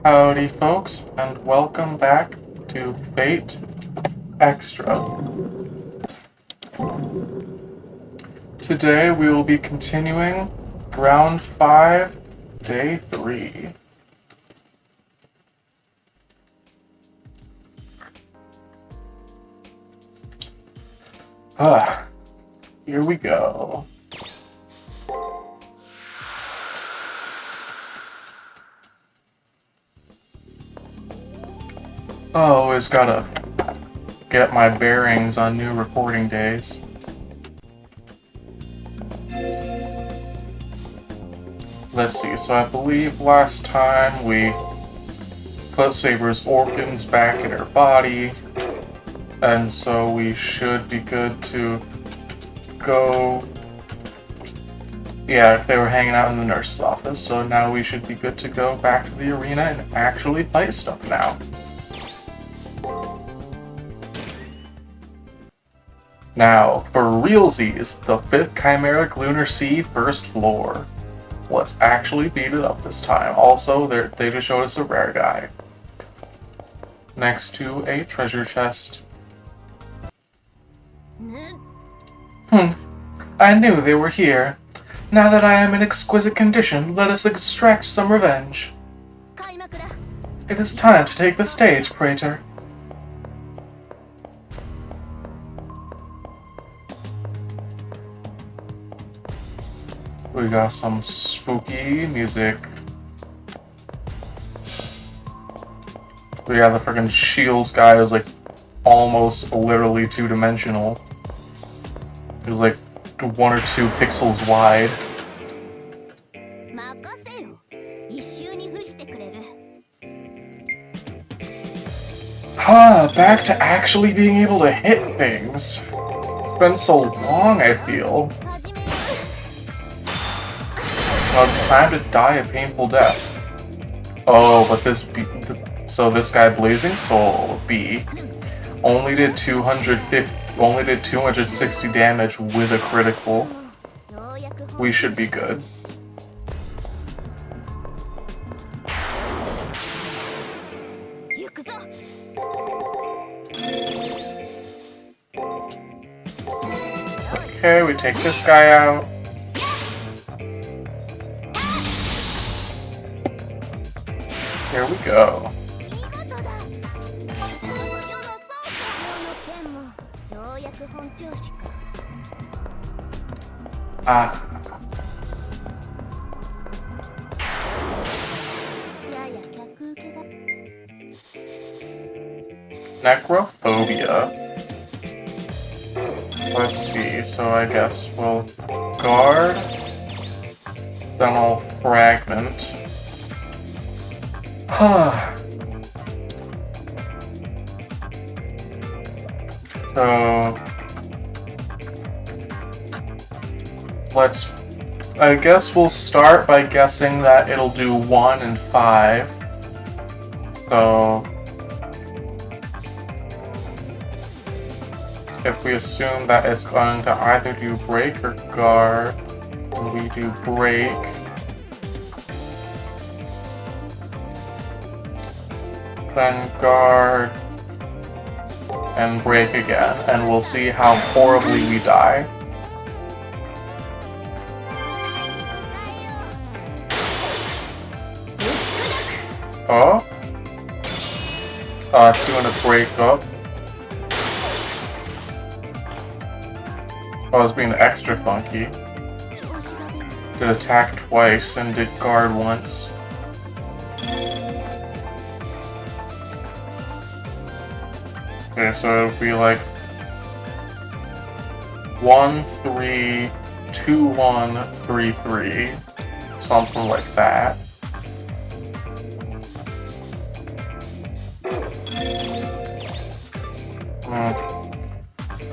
Howdy folks, and welcome back to Fate Extra. Today we will be continuing Round 5, Day 3. Here we go. Always gotta get my bearings on new recording days. Let's see, so I believe last time we put Saber's organs back in her body, and so we should be good to go. Yeah, they were hanging out in the nurse's office, so now we should be good to go back to the arena and actually fight stuff now. Now, for realsies, the 5th Chimeric Lunar Sea first floor. Let's actually beat it up this time. Also, they just showed us a rare guy. Next to a treasure chest. I knew they were here. Now that I am in exquisite condition, let us extract some revenge. It is time to take the stage, Praetor. We got some spooky music. We got the freaking shields guy who's like almost literally two-dimensional. He's like 1 or 2 pixels wide. Back to actually being able to hit things. It's been so long, I feel. Well, it's time to die a painful death. Oh, but this guy Blazing Soul B only did 260 damage with a critical. We should be good. Okay, we take this guy out. Here we go. Necrophobia. Let's see, so I guess we'll guard, then I'll fragment. So I guess we'll start by guessing that it'll do 1 and 5. So if we assume that it's going to either do break or guard, and we do break, then guard, and break again, and we'll see how horribly we die. Oh? Oh, it's doing a break up. Oh, it's being extra funky. Did attack twice and did guard once. Okay, so it'll be like 1, 3, 2, 1, 3, 3. Something like that.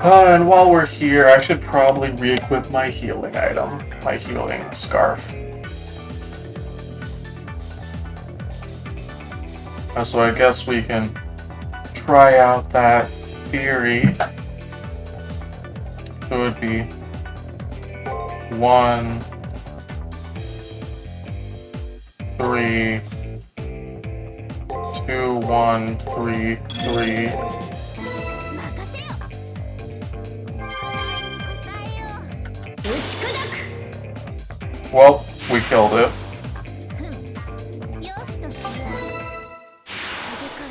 And while we're here, I should probably re-equip my healing item, my healing scarf. So I guess we can try out that theory. So it would be 1, 3, 1, 3, 3. Well, we killed it.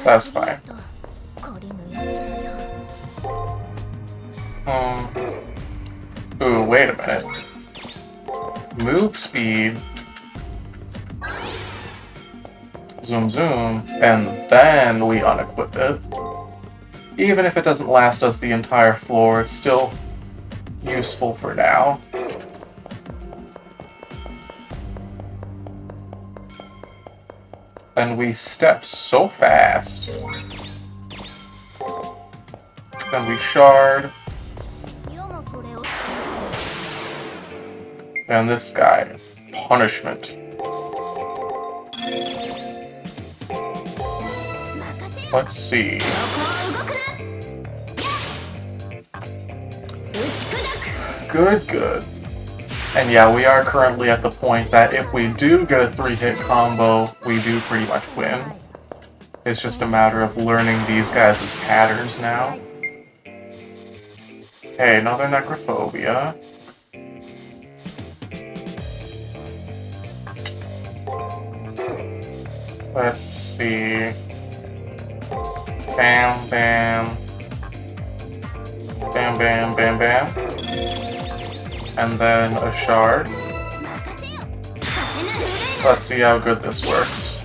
That's fine. Ooh, wait a minute. Move speed. Zoom zoom. And then we unequip it. Even if it doesn't last us the entire floor, it's still useful for now. And we step so fast. Then we shard. And this guy, punishment. Let's see. Good, good. And yeah, we are currently at the point that if we do get a 3-hit combo, we do pretty much win. It's just a matter of learning these guys' patterns now. Hey, another Necrophobia. Let's see. Bam, bam. Bam, bam, bam, bam. And then a shard. Let's see how good this works.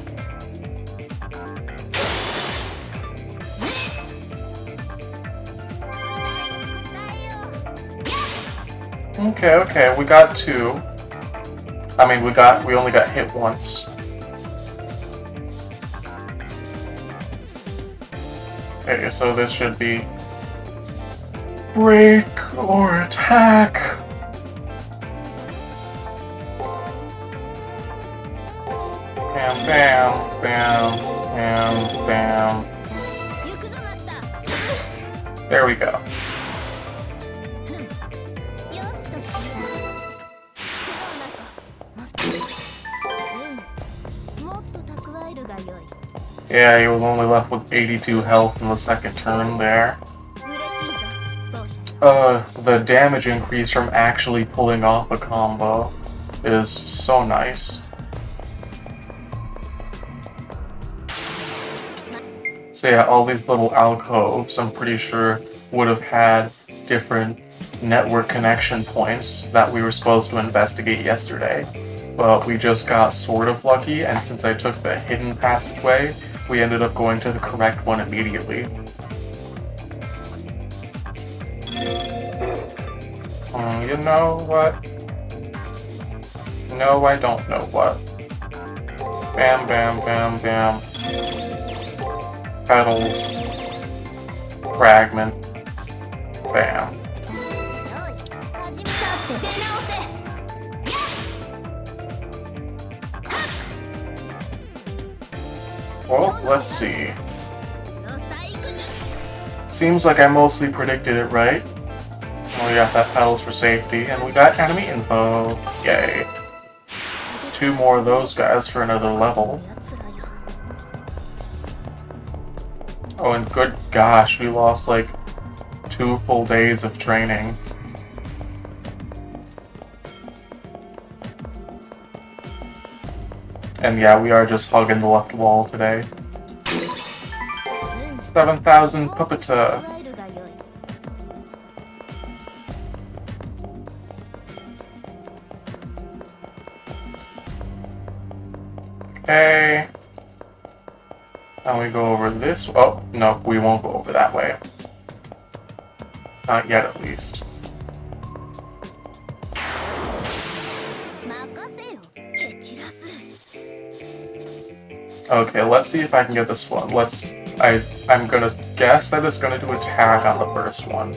Okay, okay, we got 2. I mean, we only got hit once. Okay, so this should be break or attack. Bam, bam, bam, bam, bam. There we go. Yeah, he was only left with 82 health in the second turn there. The damage increase from actually pulling off a combo is so nice. So yeah, all these little alcoves, I'm pretty sure, would have had different network connection points that we were supposed to investigate yesterday. But we just got sort of lucky, and since I took the hidden passageway, we ended up going to the correct one immediately. You know what? No, I don't know what. Bam, bam, bam, bam. Petals. Fragment. Bam. Well, let's see. Seems like I mostly predicted it right. We got that petals for safety, and we got enemy info. Yay. 2 more of those guys for another level. Oh, and good gosh, we lost like 2 full days of training. And yeah, we are just hugging the left wall today. 7,000 Puppeta. Okay. Now we go over this. Oh, no, we won't go over that way. Not yet, at least. Okay, let's see if I can get this one. I'm gonna guess that it's gonna do attack on the first one.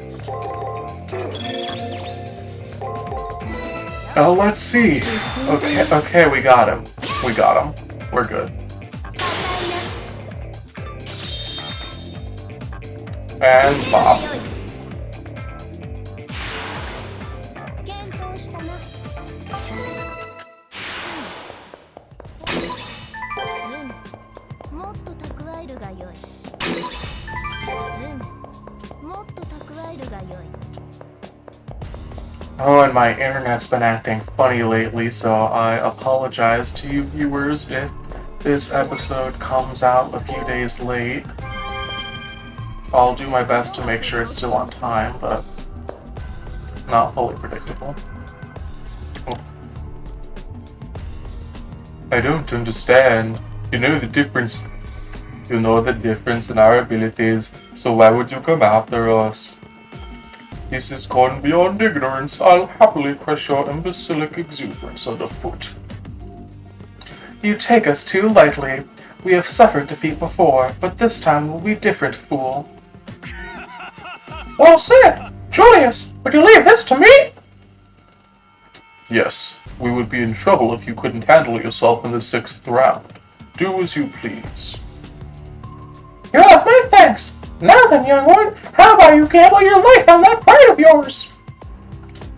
Oh, let's see. Okay, we got him. We got him. We're good. And Bob. Oh, and my internet's been acting funny lately, so I apologize to you viewers if this episode comes out a few days late. I'll do my best to make sure it's still on time, but not fully predictable. Oh. I don't understand. You know the difference. You know the difference in our abilities, so why would you come after us? This is gone beyond ignorance. I'll happily crush your imbecilic exuberance underfoot. You take us too lightly. We have suffered defeat before, but this time will be different, fool. Well said! Julius, would you leave this to me? Yes, we would be in trouble if you couldn't handle yourself in the 6th round. Do as you please. You have my thanks! Now then, young one, how about you gamble your life on that pride of yours?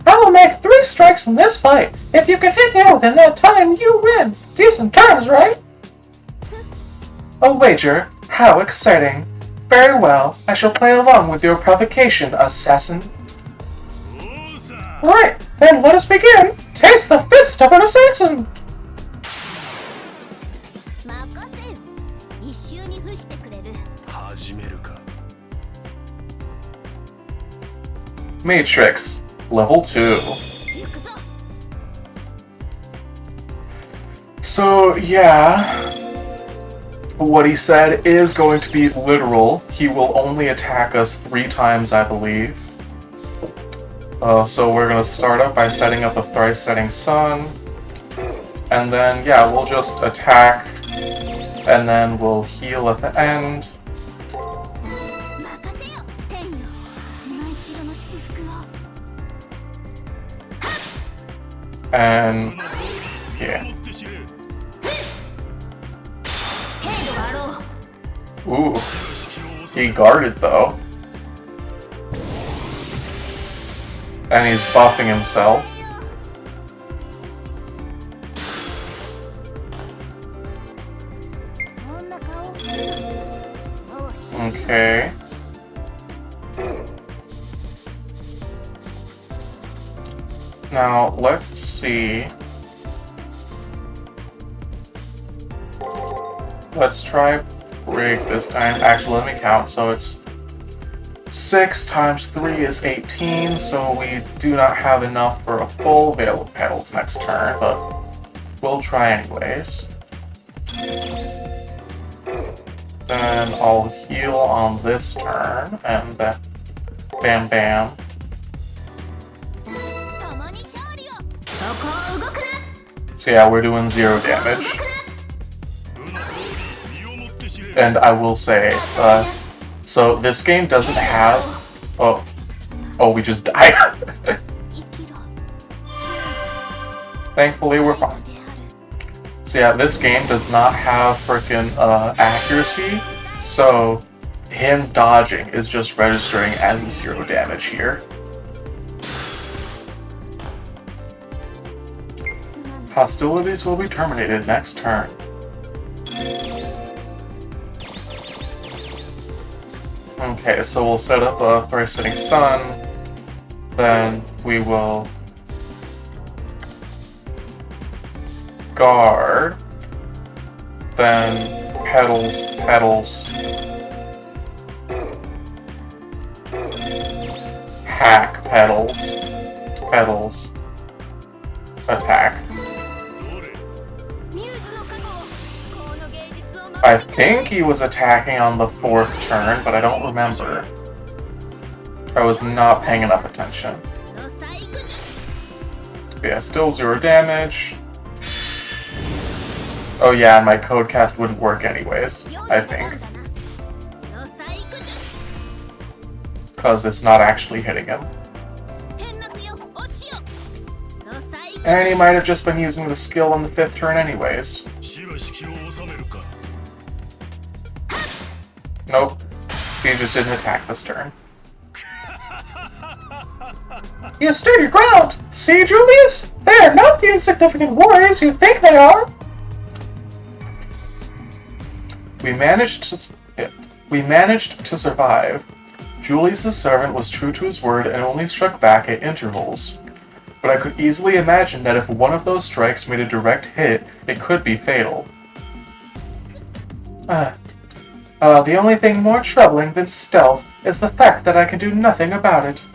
I will make 3 strikes in this fight. If you can hit me within that time, you win. Decent terms, right? A wager? How exciting. Very well, I shall play along with your provocation, assassin. Right, then let us begin. Taste the fist of an assassin! Matrix, level 2. So, yeah, what he said is going to be literal. He will only attack us 3 times, I believe. So we're going to start up by setting up a thrice setting sun. And then, yeah, we'll just attack. And then we'll heal at the end. And, yeah. Ooh. He guarded, though. And he's buffing himself. Okay. Now, let's see. Let's try break this time. Actually, let me count. So it's 6 times 3 is 18, so we do not have enough for a full Veil of Petals next turn, but we'll try anyways. Then I'll heal on this turn, and then bam bam. So yeah, we're doing 0 damage. And I will say, so this game doesn't have... Oh, we just died. Thankfully, we're fine. So yeah, this game does not have frickin' accuracy, so him dodging is just registering as 0 damage here. Hostilities will be terminated next turn. Okay, so we'll set up a thrice setting sun, then we will guard, then petals, petals, hack, petals, petals, attack. I think he was attacking on the 4th turn, but I don't remember. I was not paying enough attention. But yeah, still 0 damage. Oh yeah, and my code cast wouldn't work anyways, I think. Because it's not actually hitting him. And he might have just been using the skill on the 5th turn anyways. Nope. He just didn't attack this turn. You stood your ground! See, Julius? They are not the insignificant warriors you think they are! We managed to survive. Julius' servant was true to his word and only struck back at intervals. But I could easily imagine that if one of those strikes made a direct hit, it could be fatal. The only thing more troubling than stealth is the fact that I can do nothing about it.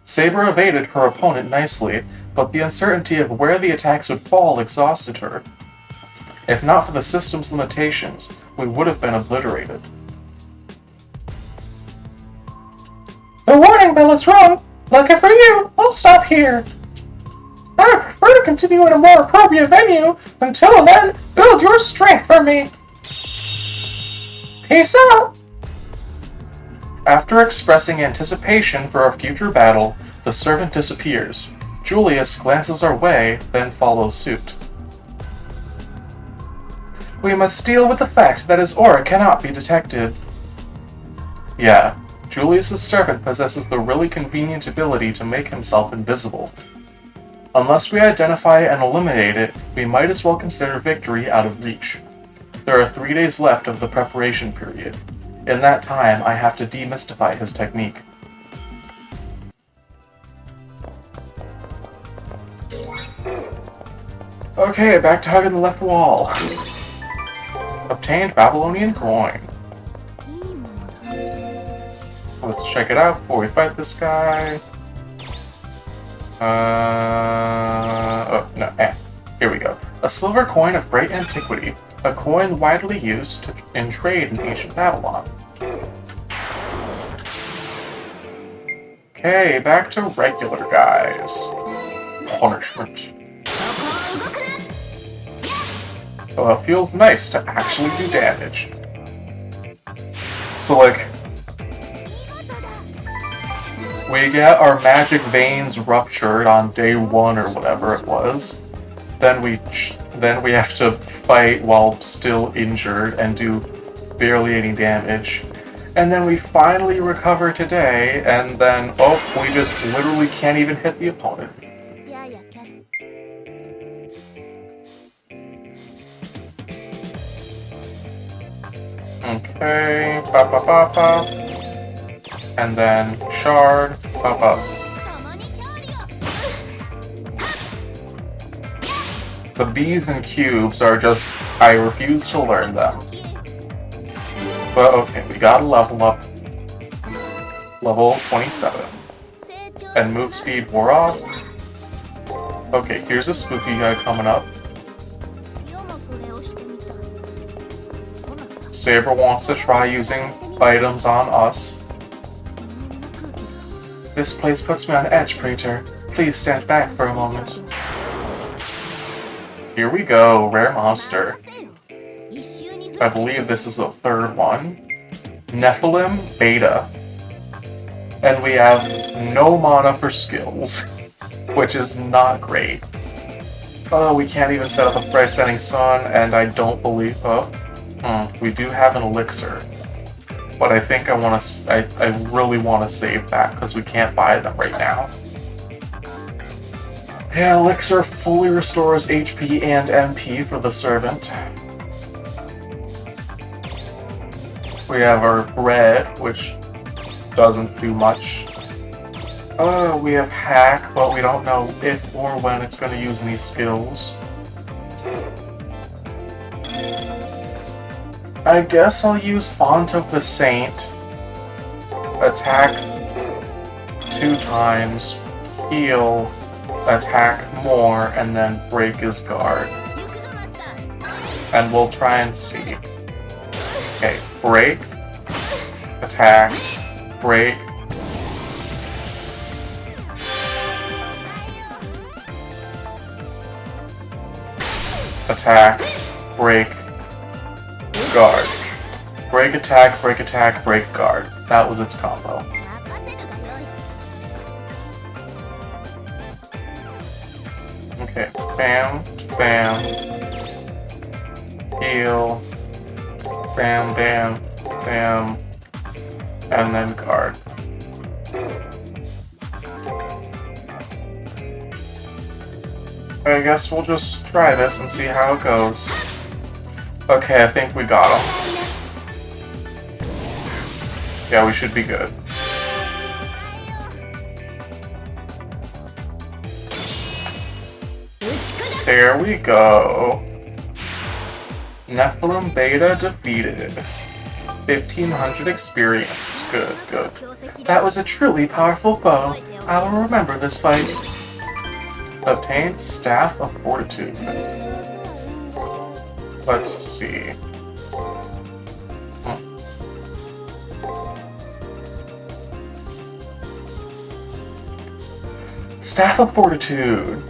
Saber evaded her opponent nicely, but the uncertainty of where the attacks would fall exhausted her. If not for the system's limitations, we would have been obliterated. The warning bell is rung! Lucky for you, I'll stop here. I prefer to continue in a more appropriate venue. Until then, build your strength for me. Peace out! After expressing anticipation for a future battle, the servant disappears. Julius glances our way, then follows suit. We must deal with the fact that his aura cannot be detected. Yeah, Julius' servant possesses the really convenient ability to make himself invisible. Unless we identify and eliminate it, we might as well consider victory out of reach. There are 3 days left of the preparation period. In that time, I have to demystify his technique. Okay, back to hugging the left wall. Obtained Babylonian coin. Let's check it out before we fight this guy. Here we go. A silver coin of great antiquity. A coin widely used in trade in ancient Babylon. Okay, back to regular guys. Punishment. Oh, it feels nice to actually do damage. So, like, we get our magic veins ruptured on day 1 or whatever it was. Then we have to fight while still injured and do barely any damage. And then we finally recover today, and then, we just literally can't even hit the opponent. Okay, and then shard, The B's and cubes are just, I refuse to learn them. But okay, we gotta level up. Level 27. And move speed wore off. Okay, here's a spooky guy coming up. Saber wants to try using items on us. This place puts me on edge, Praetor. Please stand back for a moment. Here we go, rare monster. I believe this is the 3rd one. Nephilim Beta. And we have no mana for skills, which is not great. Oh, we can't even set up a fresh setting sun, and I don't believe... we do have an elixir. But I think I really want to save that, because we can't buy them right now. Yeah, elixir fully restores HP and MP for the servant. We have our bread, which doesn't do much. We have hack, but we don't know if or when it's going to use any skills. I guess I'll use Font of the Saint. Attack 2 times, heal, attack more, and then break his guard. And we'll try and see. Okay, break, attack, break. Attack, break, guard. Break, attack, break, guard. That was its combo. Okay, bam, bam, heal, bam, bam, bam, and then guard. I guess we'll just try this and see how it goes. Okay, I think we got him. Yeah, we should be good. There we go. Nephilim Beta defeated. 1500 experience. Good, good. That was a truly powerful foe. I will remember this fight. Obtained Staff of Fortitude. Let's see. Staff of Fortitude.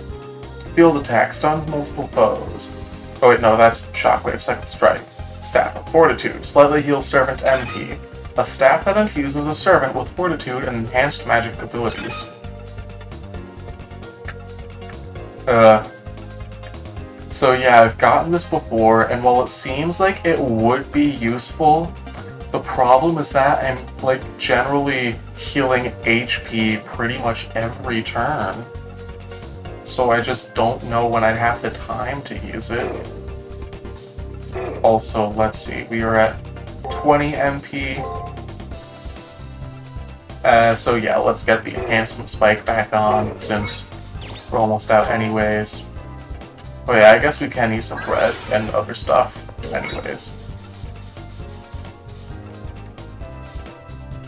Field attack. Stuns multiple foes. Oh wait, no, that's Shockwave. Second Strike. Staff of Fortitude. Slightly heals Servant MP. A staff that infuses a servant with Fortitude and enhanced magic abilities. So yeah, I've gotten this before, and while it seems like it would be useful, the problem is that I'm, like, generally healing HP pretty much every turn. So I just don't know when I'd have the time to use it. Also, let's see, we are at 20 MP. So yeah, let's get the Enhancement Spike back on, since we're almost out anyways. Oh yeah, I guess we can use some bread and other stuff anyways.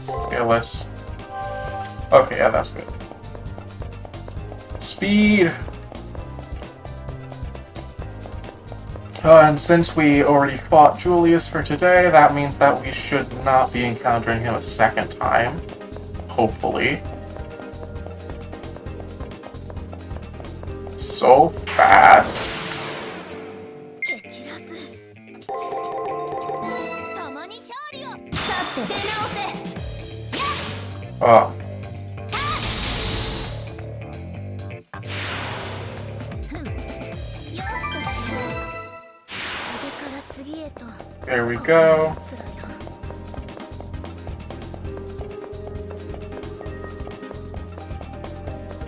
Okay, let's... Okay, yeah, that's good. Speed! And since we already fought Julius for today, that means that we should not be encountering him a second time. Hopefully. So fast. Oh. There we go.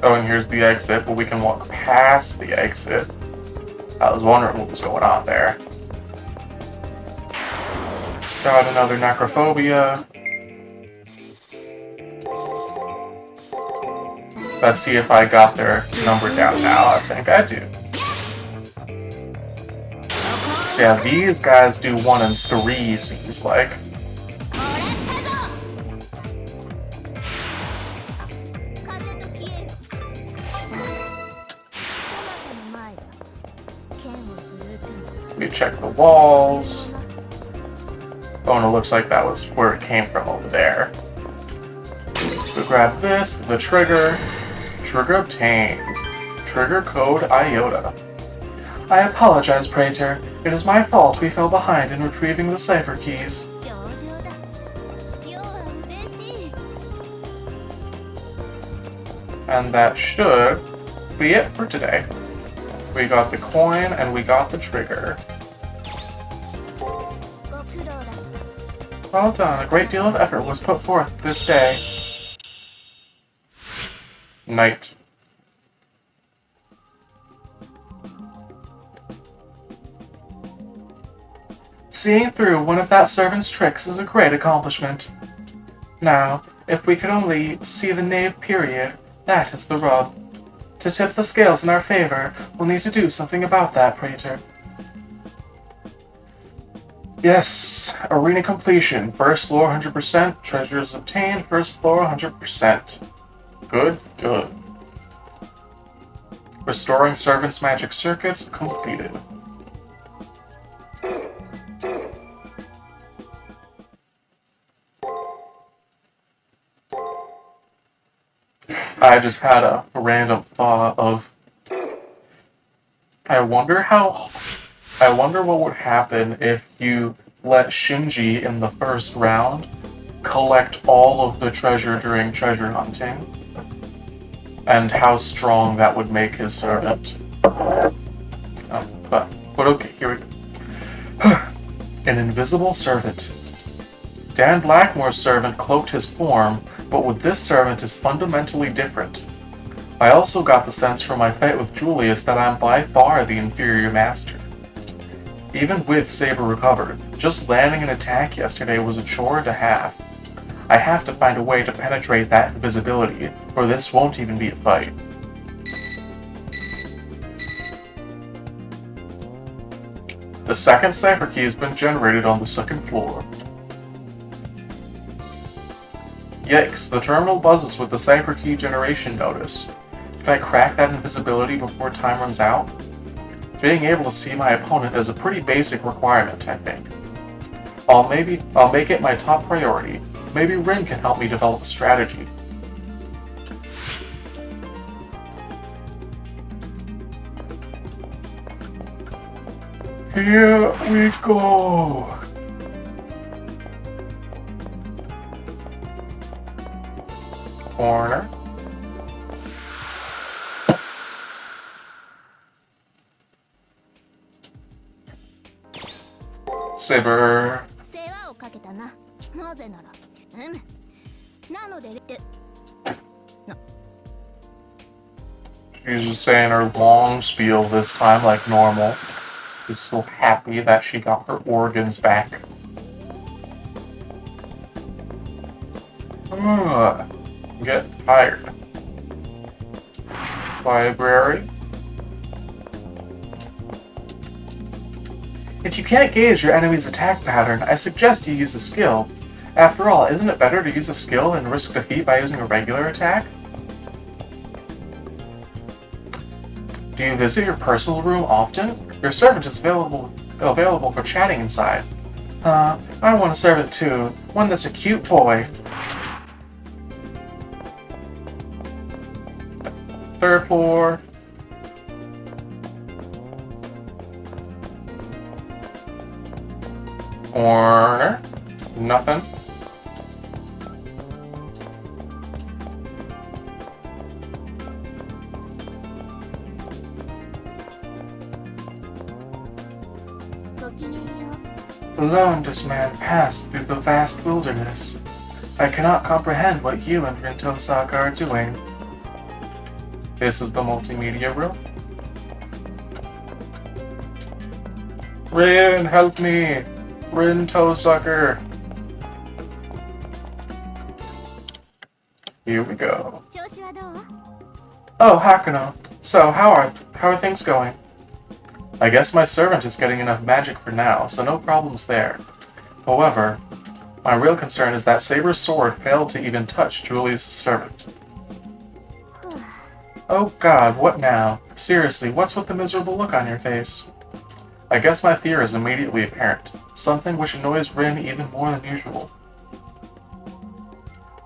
Oh, and here's the exit, but we can walk past the exit. I was wondering what was going on there. Got another Necrophobia. Let's see if I got their number down now. I think I do. So yeah, these guys do 1 and 3, seems like. We check the walls. Oh, and it looks like that was where it came from over there. We grab this, the trigger. Trigger obtained. Trigger code IOTA. I apologize, Praetor. It is my fault we fell behind in retrieving the cipher keys. And that should be it for today. We got the coin and we got the trigger. Well done. A great deal of effort was put forth this day. Night. Seeing through one of that servant's tricks is a great accomplishment. Now, if we could only see the knave period, that is the rub. To tip the scales in our favor, we'll need to do something about that, Praetor. Yes, arena completion. First floor 100%, treasures obtained, first floor 100%. Good, good. Restoring servants' magic circuits completed. I just had a random thought of, I wonder what would happen if you let Shinji in the first round collect all of the treasure during treasure hunting, and how strong that would make his servant. But okay, here we go. An invisible servant. Dan Blackmore's servant cloaked his form, but with this servant is fundamentally different. I also got the sense from my fight with Julius that I'm by far the inferior master. Even with Saber recovered, just landing an attack yesterday was a chore and a half. I have to find a way to penetrate that invisibility, or this won't even be a fight. The second cipher key has been generated on the second floor. Yikes, the terminal buzzes with the cipher key generation notice. Can I crack that invisibility before time runs out? Being able to see my opponent is a pretty basic requirement, I think. I'll make it my top priority. Maybe Rin can help me develop a strategy. Here we go! Corner. Saber. She's just saying her long spiel this time like normal. She's still happy that she got her organs back. Get tired. Library. If you can't gauge your enemy's attack pattern, I suggest you use a skill. After all, isn't it better to use a skill and risk defeat by using a regular attack? Do you visit your personal room often? Your servant is available for chatting inside. I want a servant too. One that's a cute boy. Third floor. Corner. Nothing. Alone does man pass through the vast wilderness. I cannot comprehend what you and Rin Tosaka are doing. This is the multimedia room. Rin, help me! Rin Tosaka. Here we go. Oh, Hakuno. So, how are things going? I guess my servant is getting enough magic for now, so no problems there. However, my real concern is that Saber's sword failed to even touch Julius' servant. Oh god, what now? Seriously, what's with the miserable look on your face? I guess my fear is immediately apparent, something which annoys Rin even more than usual.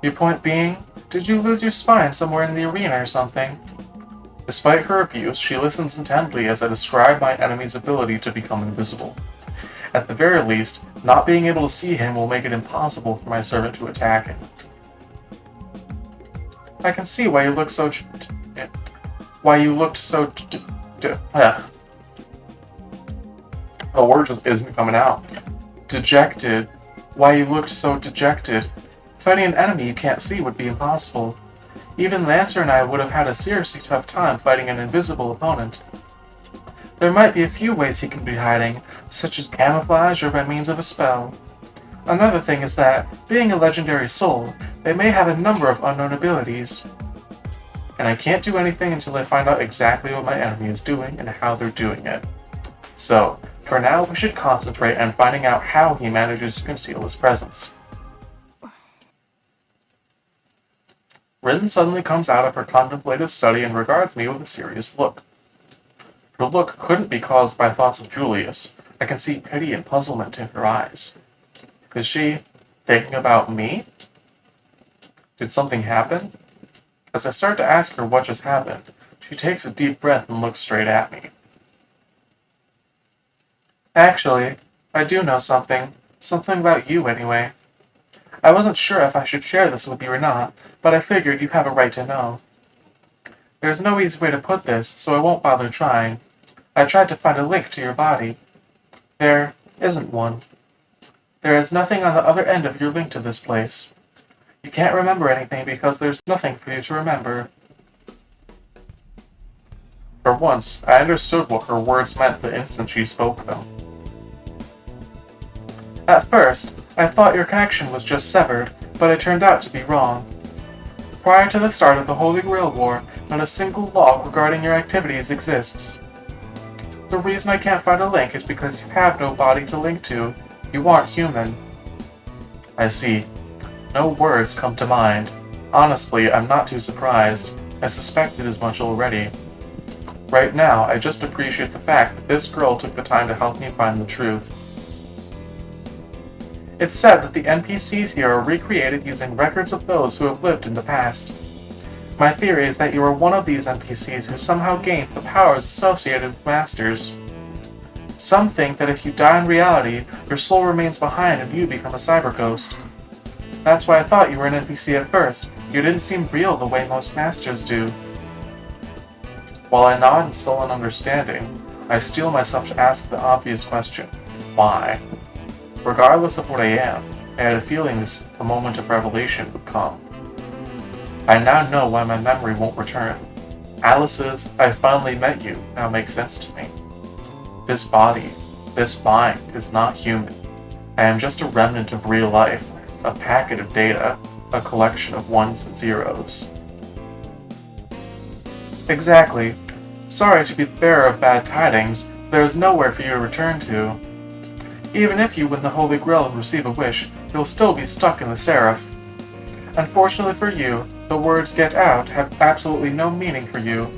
Your point being, did you lose your spine somewhere in the arena or something? Despite her abuse, she listens intently as I describe my enemy's ability to become invisible. At the very least, not being able to see him will make it impossible for my servant to attack him. I can see why you look so the word just isn't coming out. Dejected. Why you looked so dejected. Fighting an enemy you can't see would be impossible. Even Lancer and I would have had a seriously tough time fighting an invisible opponent. There might be a few ways he can be hiding, such as camouflage or by means of a spell. Another thing is that, being a legendary soul, they may have a number of unknown abilities. And I can't do anything until I find out exactly what my enemy is doing and how they're doing it. So, for now we should concentrate on finding out how he manages to conceal his presence. Rin suddenly comes out of her contemplative study and regards me with a serious look. Her look couldn't be caused by thoughts of Julius. I can see pity and puzzlement in her eyes. Is she thinking about me? Did something happen? As I start to ask her what just happened, she takes a deep breath and looks straight at me. Actually, I do know something. Something about you, anyway. I wasn't sure if I should share this with you or not, but I figured you have a right to know. There's no easy way to put this, so I won't bother trying. I tried to find a link to your body. There isn't one. There is nothing on the other end of your link to this place. You can't remember anything because there's nothing for you to remember. For once, I understood what her words meant the instant she spoke them. At first, I thought your connection was just severed, but it turned out to be wrong. Prior to the start of the Holy Grail War, not a single log regarding your activities exists. The reason I can't find a link is because you have no body to link to. You aren't human. I see. No words come to mind. Honestly, I'm not too surprised. I suspected as much already. Right now, I just appreciate the fact that this girl took the time to help me find the truth. It's said that the NPCs here are recreated using records of those who have lived in the past. My theory is that you are one of these NPCs who somehow gained the powers associated with masters. Some think that if you die in reality, your soul remains behind and you become a cyber ghost. That's why I thought you were an NPC at first. You didn't seem real the way most masters do. While I nod in sullen understanding, I steel myself to ask the obvious question: why? Regardless of what I am, I had a feeling the moment of revelation would come. I now know why my memory won't return. Alice's "I finally met you" now makes sense to me. This body, this mind, is not human. I am just a remnant of real life, a packet of data, a collection of ones and zeros. Exactly. Sorry to be the bearer of bad tidings, there is nowhere for you to return to. Even if you win the Holy Grail and receive a wish, you'll still be stuck in the Seraph. Unfortunately for you, the words "get out" have absolutely no meaning for you.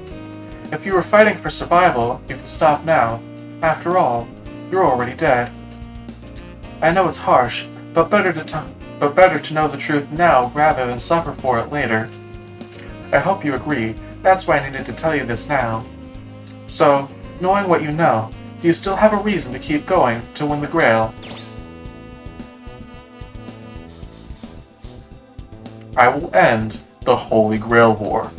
If you were fighting for survival, you can stop now. After all, you're already dead. I know it's harsh, but better to know the truth now rather than suffer for it later. I hope you agree. That's why I needed to tell you this now. So, knowing what you know, do you still have a reason to keep going to win the Grail? I will end the Holy Grail War.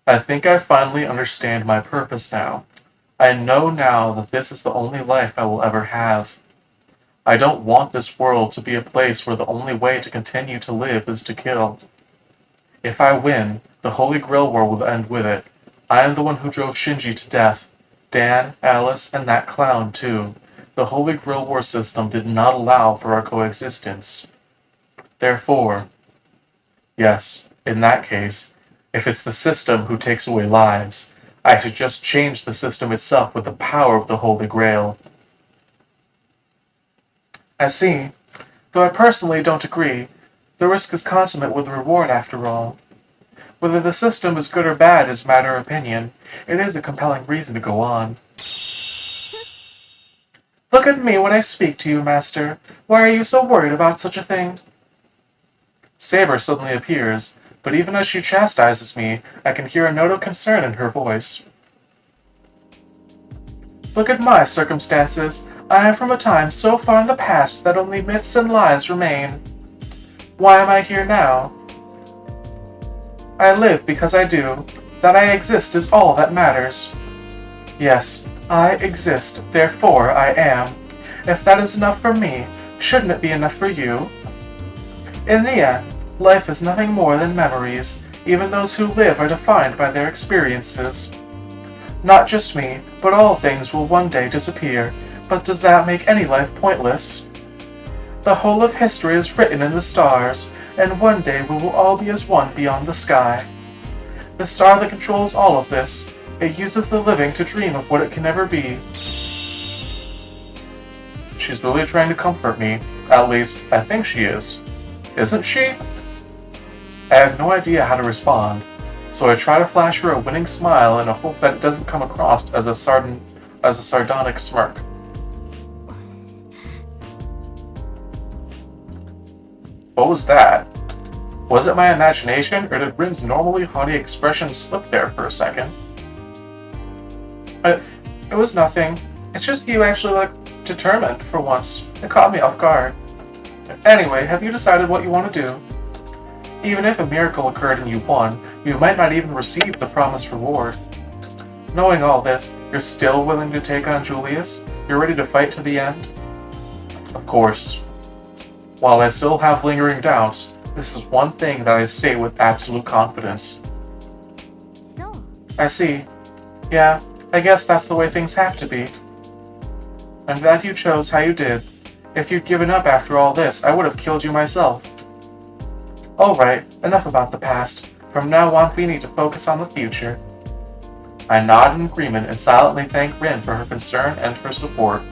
I think I finally understand my purpose now. I know now that this is the only life I will ever have. I don't want this world to be a place where the only way to continue to live is to kill. If I win, the Holy Grail War will end with it. I am the one who drove Shinji to death. Dan, Alice, and that clown too. The Holy Grail War system did not allow for our coexistence. Therefore, yes, in that case, if it's the system who takes away lives, I should just change the system itself with the power of the Holy Grail. I see. Though I personally don't agree, the risk is consummate with the reward after all. Whether the system is good or bad is a matter of opinion. It is a compelling reason to go on. Look at me when I speak to you, Master. Why are you so worried about such a thing? Saber suddenly appears, but even as she chastises me, I can hear a note of concern in her voice. Look at my circumstances. I am from a time so far in the past that only myths and lies remain. Why am I here now? I live because I do. That I exist is all that matters. Yes, I exist, therefore I am. If that is enough for me, shouldn't it be enough for you? In the end, life is nothing more than memories. Even those who live are defined by their experiences. Not just me, but all things will one day disappear. But does that make any life pointless? The whole of history is written in the stars, and one day we will all be as one beyond the sky. The star that controls all of this, it uses the living to dream of what it can never be. She's really trying to comfort me. At least, I think she is. Isn't she? I have no idea how to respond, so I try to flash her a winning smile in a hope that it doesn't come across as a sardonic smirk. What was that? Was it my imagination, or did Rin's normally haughty expression slip there for a second? It was nothing. It's just you actually look determined for once. It caught me off guard. Anyway, have you decided what you want to do? Even if a miracle occurred and you won, you might not even receive the promised reward. Knowing all this, you're still willing to take on Julius? You're ready to fight to the end? Of course. While I still have lingering doubts, this is one thing that I say with absolute confidence. So, I see. Yeah, I guess that's the way things have to be. I'm glad you chose how you did. If you'd given up after all this, I would have killed you myself. Alright, enough about the past. From now on, we need to focus on the future. I nod in agreement and silently thank Rin for her concern and her support.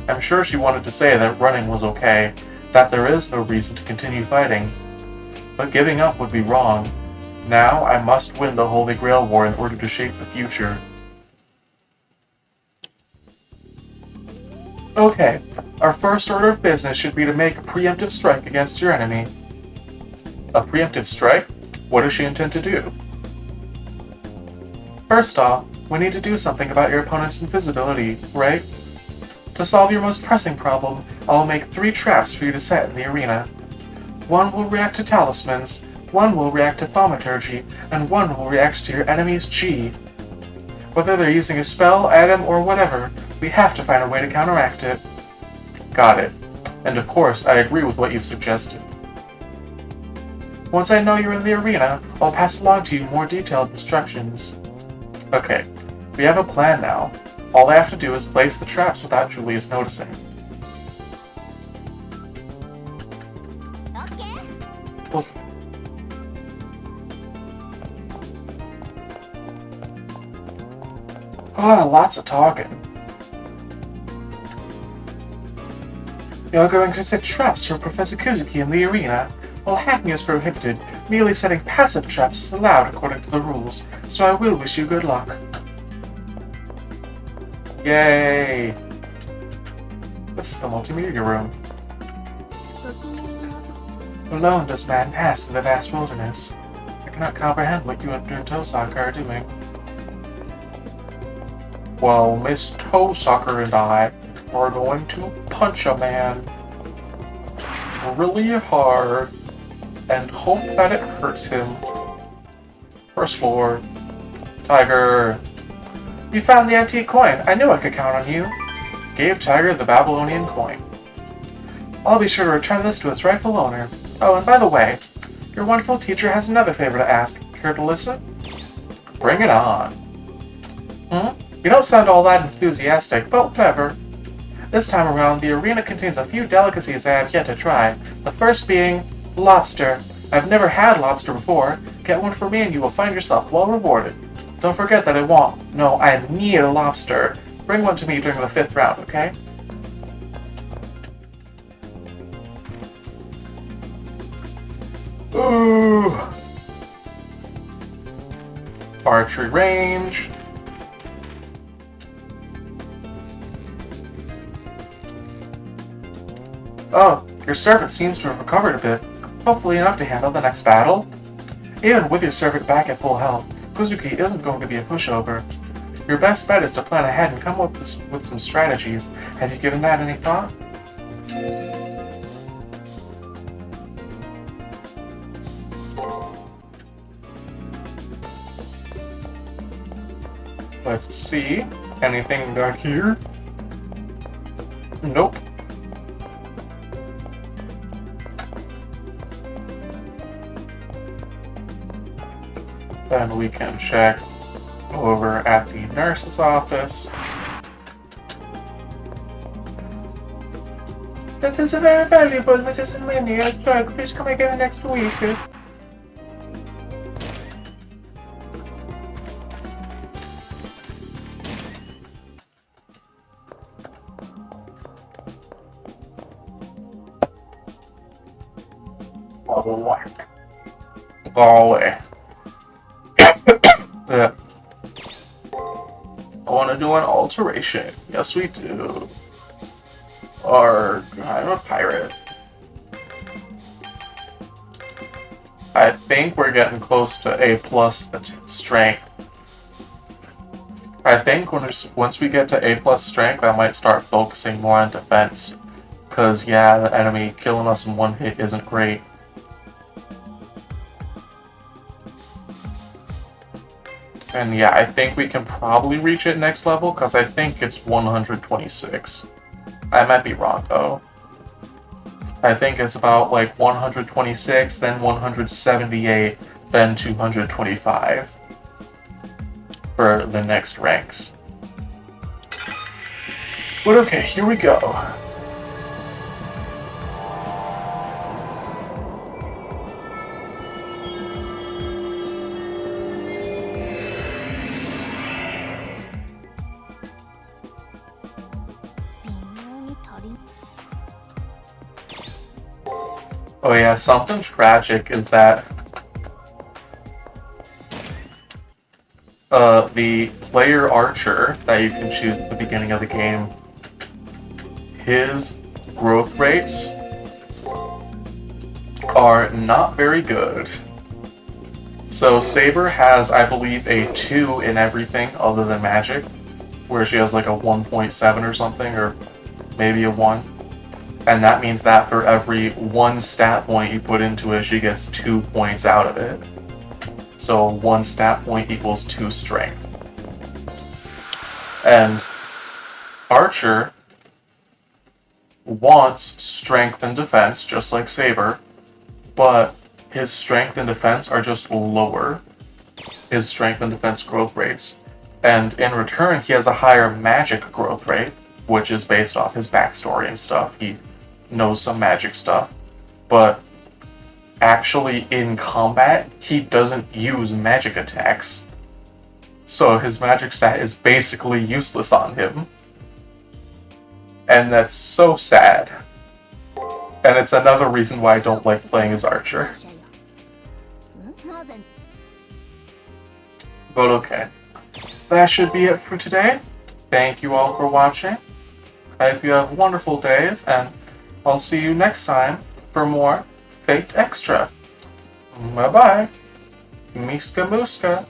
I'm sure she wanted to say that running was okay, that there is no reason to continue fighting. But giving up would be wrong. Now I must win the Holy Grail War in order to shape the future. Okay, our first order of business should be to make a preemptive strike against your enemy. A preemptive strike? What does she intend to do? First off, we need to do something about your opponent's invisibility, right? To solve your most pressing problem, I'll make 3 traps for you to set in the arena. 1 will react to talismans, 1 will react to thaumaturgy, and 1 will react to your enemy's chi. Whether they're using a spell, item, or whatever, we have to find a way to counteract it. Got it. And of course, I agree with what you've suggested. Once I know you're in the arena, I'll pass along to you more detailed instructions. Okay, we have a plan now. All I have to do is place the traps without Julius noticing. Okay. Well, lots of talking. You're going to set traps for Professor Kuzuki in the arena. While hacking is prohibited, merely setting passive traps is allowed according to the rules, so I will wish you good luck. Yay! This is the multimedia room. Alone does man pass through the vast wilderness. I cannot comprehend what you and Tosaka are doing. Well, Miss Tosaka and I are going to punch a man really hard and hope that it hurts him. First floor. Tiger. You found the antique coin. I knew I could count on you. Gave Tiger the Babylonian coin. I'll be sure to return this to its rightful owner. Oh, and by the way, your wonderful teacher has another favor to ask. Care to listen? Bring it on. You don't sound all that enthusiastic, but whatever. This time around, the arena contains a few delicacies I have yet to try. The first being lobster. I've never had lobster before. Get one for me and you will find yourself well rewarded. Don't forget that I need a lobster. Bring one to me during the 5th round, okay? Ooh. Archery range. Oh, your servant seems to have recovered a bit. Hopefully enough to handle the next battle. Even with your servant back at full health, Kuzuki isn't going to be a pushover. Your best bet is to plan ahead and come up with some strategies. Have you given that any thought? Let's see. Anything back here? Nope. Then we can check over at the nurse's office. That is a very valuable medicine menu drug. Please come again next week. Golly. Yeah. I want to do an alteration. Yes, we do. Or I'm a pirate. I think we're getting close to A+ strength. I think once we get to A+ strength, I might start focusing more on defense. Because, yeah, the enemy killing us in one hit isn't great. And yeah, I think we can probably reach it next level, because I think it's 126. I might be wrong, though. I think it's about, like, 126, then 178, then 225 for the next ranks. But okay, here we go. Oh yeah, something tragic is that the player Archer that you can choose at the beginning of the game, his growth rates are not very good. So Saber has, I believe, a 2 in everything other than magic, where she has like a 1.7 or something, or maybe a 1. And that means that for every 1 stat point you put into it, she gets 2 points out of it. So 1 stat point equals 2 strength. And Archer wants strength and defense, just like Saber, but his strength and defense are just lower. His strength and defense growth rates. And in return, he has a higher magic growth rate, which is based off his backstory and stuff. He knows some magic stuff, but actually in combat, he doesn't use magic attacks. So his magic stat is basically useless on him. And that's so sad. And it's another reason why I don't like playing as Archer. But okay. That should be it for today. Thank you all for watching. I hope you have wonderful days, and I'll see you next time for more Fate Extra. Bye-bye. Miska Muska.